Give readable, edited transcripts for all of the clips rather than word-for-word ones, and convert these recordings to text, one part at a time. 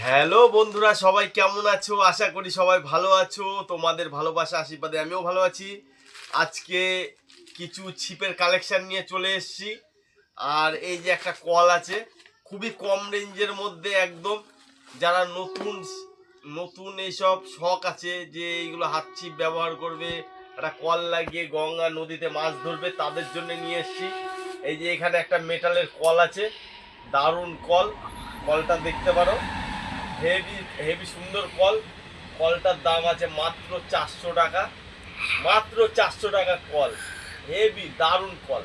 Hello বন্ধুরা, সবাই কেমন আছো? আশা করি সবাই ভালো আছো। তোমাদের ভালোবাসা আশীর্বাদে আমিও ভালো আছি। আজকে কিছু ছিপের কালেকশন নিয়ে চলে এসেছি। আর এই যে একটা কল আছে, খুবই কম রেঞ্জের মধ্যে একদম। যারা নতুন নতুন এইসব শখ আছে যে এইগুলো হাত ছিপ ব্যবহার করবে, একটা কল লাগিয়ে গঙ্গা নদীতে মাছ ধরবে, তাদের জন্য নিয়ে এসেছি। এই যে এখানে একটা মেটালের কল আছে, দারুণ কল। কলটা দেখতে পারো, হেভি হেভি সুন্দর কল। কলটার দাম আছে মাত্র 400 টাকা। মাত্র 400 টাকা কল, হেভি দারুণ কল।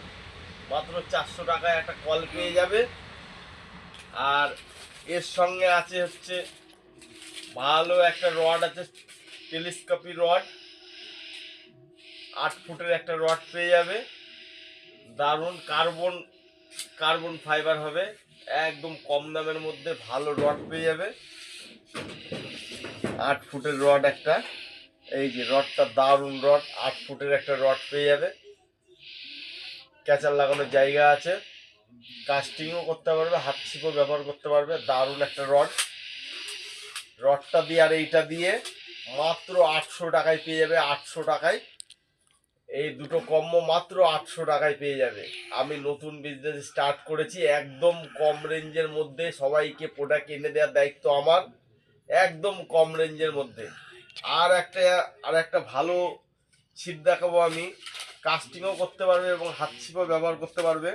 মাত্র 400 টাকায় একটা কল পেয়ে যাবে। আর এর সঙ্গে আছে হচ্ছে ভালো একটা রড আছে, টেলিস্কোপি রড, 8 ফুটের একটা রড পেয়ে যাবে। দারুণ কার্বন কার্বন ফাইবার হবে, একদম কম দামের মধ্যে ভালো রড পেয়ে যাবে। 8 ফুটের রড একটা, এই যে রডটা দারুণ রড, 8 ফুটের একটা রড পেয়ে যাবে। ক্যাচার লাগানোর জায়গা আছে, কাস্টিংও করতে পারবে, হাত ছিপও ব্যবহার করতে পারবে। দারুণ একটা রড। রডটা দিয়ে আর এইটা দিয়ে মাত্র 800 টাকায় পেয়ে যাবে। 800 টাকায় এই দুটো কম্বো মাত্র 800 টাকায় পেয়ে যাবে। আমি নতুন বিজনেস স্টার্ট করেছি, একদম কম রেঞ্জের মধ্যে সবাইকে প্রোডাক্ট এনে দেওয়ার দায়িত্ব আমার, একদম কম রেঞ্জের মধ্যে। আর একটা ভালো ছিপ দেখাবো আমি, কাস্টিংও করতে পারবে এবং হাত ছিপও ব্যবহার করতে পারবে।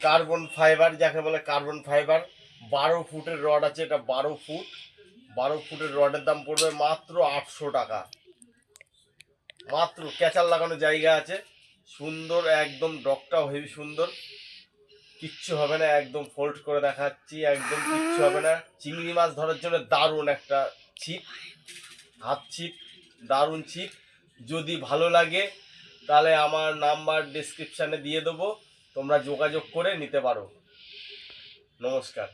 কার্বন ফাইবার যাকে বলে, কার্বন ফাইবার 12 ফুটের রড আছে, এটা 12 ফুট। 12 ফুটের রডের দাম পড়বে মাত্র 800 টাকা। মাত্র ক্যাচার লাগানো জায়গা আছে, সুন্দর একদম, ডকটাও হেভি সুন্দর, কিচ্ছু হবে না। একদম ফোল্ড করে দেখাচ্ছি, একদম কিচ্ছু হবে না। চিংড়ি মাছ ধরার জন্য দারুণ একটা ছিপ, হাত ছিপ, দারুণ ছিপ। যদি ভালো লাগে তাহলে আমার নাম্বার ডেসক্রিপশানে দিয়ে দেবো, তোমরা যোগাযোগ করে নিতে পারো। নমস্কার।